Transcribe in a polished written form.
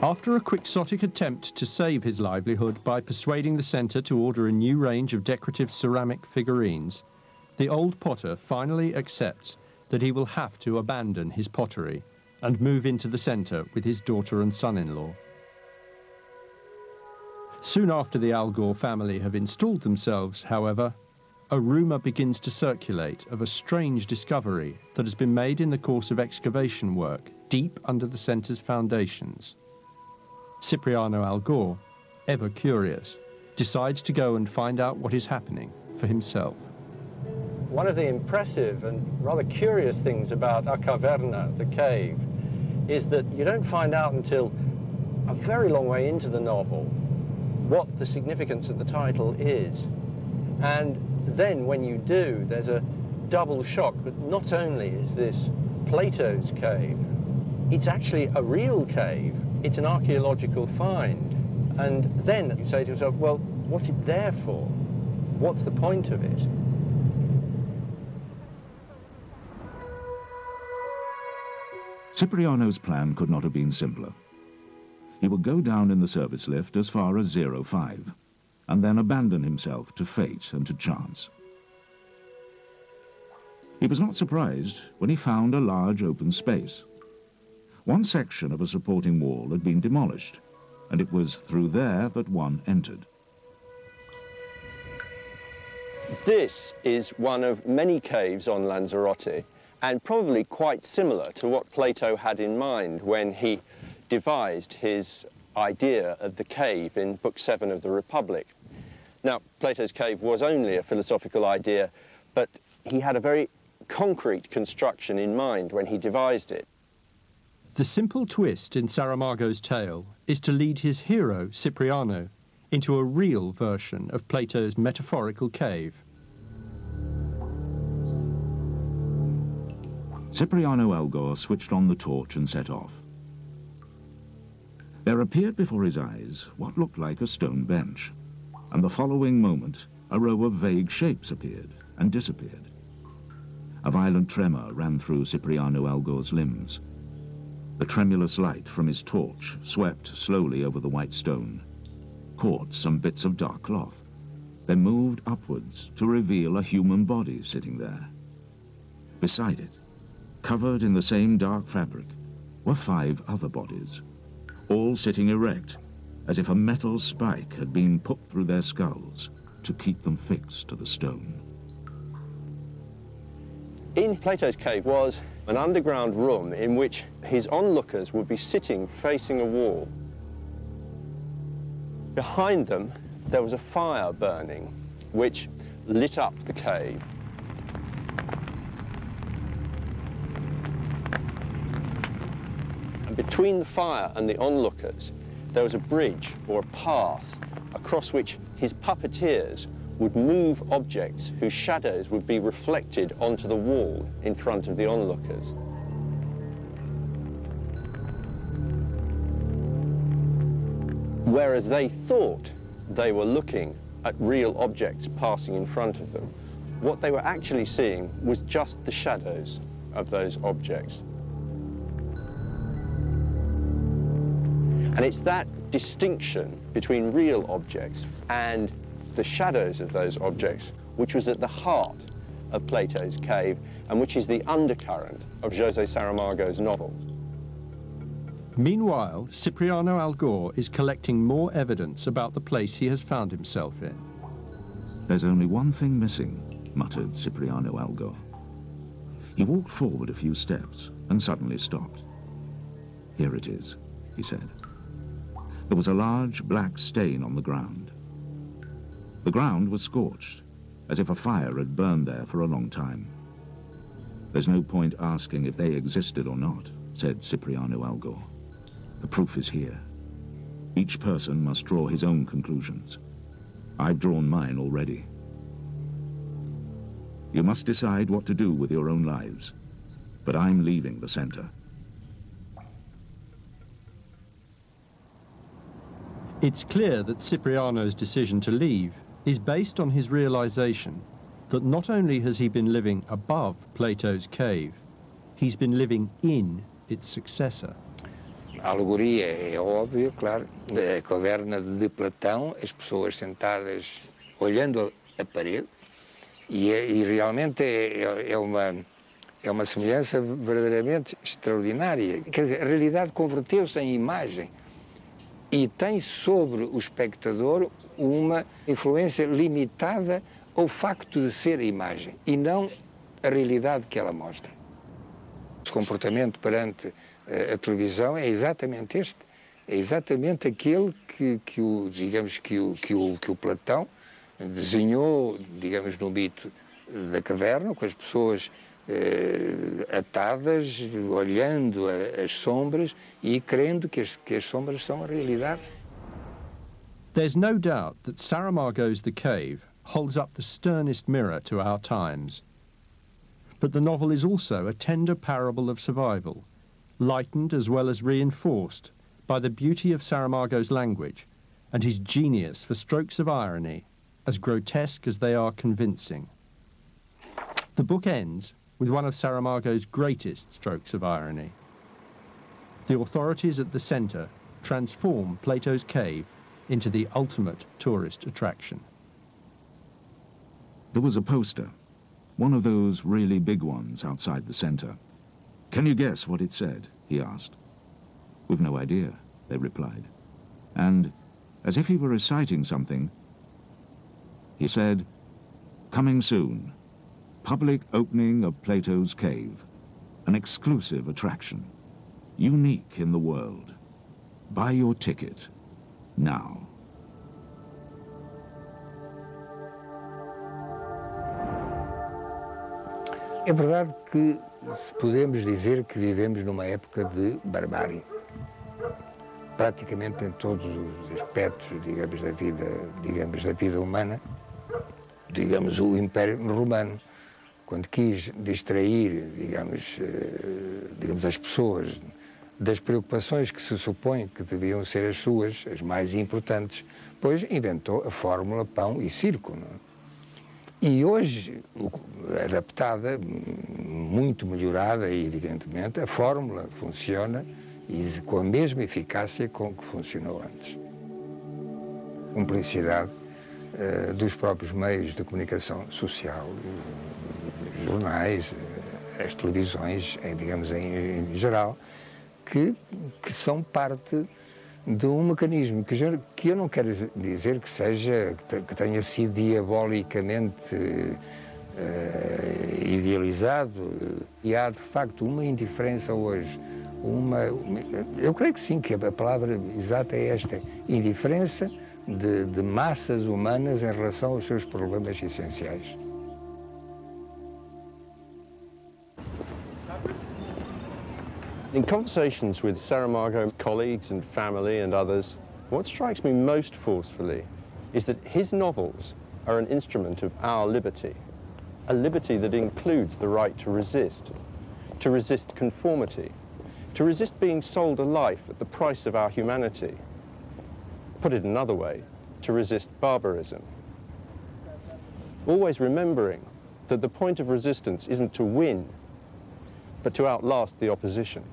After a quixotic attempt to save his livelihood by persuading the centre to order a new range of decorative ceramic figurines, the old potter finally accepts that he will have to abandon his pottery and move into the centre with his daughter and son-in-law. Soon after the Algor family have installed themselves, however, a rumour begins to circulate of a strange discovery that has been made in the course of excavation work deep under the centre's foundations. Cipriano Algor, ever curious, decides to go and find out what is happening for himself. One of the impressive and rather curious things about A Caverna, the cave, is that you don't find out until a very long way into the novel what the significance of the title is. And then when you do, there's a double shock. But not only is this Plato's cave, it's actually a real cave. It's an archaeological find. And then you say to yourself, well, what's it there for? What's the point of it? Cipriano's plan could not have been simpler. He would go down in the service lift as far as 05, and then abandon himself to fate and to chance. He was not surprised when he found a large open space. One section of a supporting wall had been demolished, and it was through there that one entered. This is one of many caves on Lanzarote, and probably quite similar to what Plato had in mind when he devised his idea of the cave in Book 7 of the Republic. Now, Plato's cave was only a philosophical idea, but he had a very concrete construction in mind when he devised it. The simple twist in Saramago's tale is to lead his hero, Cipriano, into a real version of Plato's metaphorical cave. Cipriano Algor switched on the torch and set off. There appeared before his eyes what looked like a stone bench, and the following moment a row of vague shapes appeared and disappeared. A violent tremor ran through Cipriano Algor's limbs. The tremulous light from his torch swept slowly over the white stone, caught some bits of dark cloth, then moved upwards to reveal a human body sitting there. Beside it, covered in the same dark fabric, were 5 other bodies, all sitting erect, as if a metal spike had been put through their skulls to keep them fixed to the stone. In Plato's cave was an underground room in which his onlookers would be sitting facing a wall. Behind them, there was a fire burning, which lit up the cave. And between the fire and the onlookers, there was a bridge or a path across which his puppeteers would move objects whose shadows would be reflected onto the wall in front of the onlookers. Whereas they thought they were looking at real objects passing in front of them, what they were actually seeing was just the shadows of those objects. And it's that distinction between real objects and the shadows of those objects which was at the heart of Plato's cave and which is the undercurrent of José Saramago's novel. Meanwhile, Cipriano Algor is collecting more evidence about the place he has found himself in. There's only one thing missing, muttered Cipriano Algor. He walked forward a few steps and suddenly stopped. Here it is, he said. There was a large black stain on the ground. The ground was scorched, as if a fire had burned there for a long time. There's no point asking if they existed or not, said Cipriano Algor. The proof is here. Each person must draw his own conclusions. I've drawn mine already. You must decide what to do with your own lives, but I'm leaving the center. It's clear that Cipriano's decision to leave is based on his realization that not only has he been living above Plato's cave, he's been living in its successor. A alegoria é óbvia, claro. A caverna de Platão, as pessoas sentadas olhando a parede, e realmente é uma semelhança verdadeiramente extraordinária. Quer dizer, a realidade converteu-se em imagem e tem sobre o espectador uma influência limitada ao facto de ser a imagem e não a realidade que ela mostra. O comportamento perante a televisão é exatamente este, é exatamente aquele que o Platão desenhou, digamos, no mito da caverna, com as pessoas atadas, olhando as sombras e crendo que as sombras são a realidade. There's no doubt that Saramago's The Cave holds up the sternest mirror to our times. But the novel is also a tender parable of survival, lightened as well as reinforced by the beauty of Saramago's language and his genius for strokes of irony, as grotesque as they are convincing. The book ends with one of Saramago's greatest strokes of irony. The authorities at the centre transform Plato's cave into the ultimate tourist attraction. There was a poster, one of those really big ones outside the centre. "Can you guess what it said?" he asked. "We've no idea," they replied. And, as if he were reciting something, he said, "Coming soon, public opening of Plato's cave, an exclusive attraction, unique in the world. Buy your ticket now." É verdade que podemos dizer que vivemos numa época de barbárie. Praticamente em todos os aspectos, digamos, da vida humana. Digamos, o Império Romano, quando quis distrair, digamos, as pessoas das preocupações que se supõe que deviam ser as suas, as mais importantes, pois inventou a fórmula pão e circo, não é? E hoje, adaptada, muito melhorada, evidentemente, a fórmula funciona e com a mesma eficácia com que funcionou antes. Cumplicidade dos próprios meios de comunicação social, os jornais, as televisões, digamos, em geral, que são parte de um mecanismo que eu não quero dizer que tenha sido diabolicamente idealizado, e há de facto uma indiferença hoje, eu creio que sim, que a palavra exata é esta, indiferença de massas humanas em relação aos seus problemas essenciais. In conversations with Saramago colleagues and family and others, what strikes me most forcefully is that his novels are an instrument of our liberty, a liberty that includes the right to resist conformity, to resist being sold a life at the price of our humanity. Put it another way, to resist barbarism. Always remembering that the point of resistance isn't to win, but to outlast the opposition.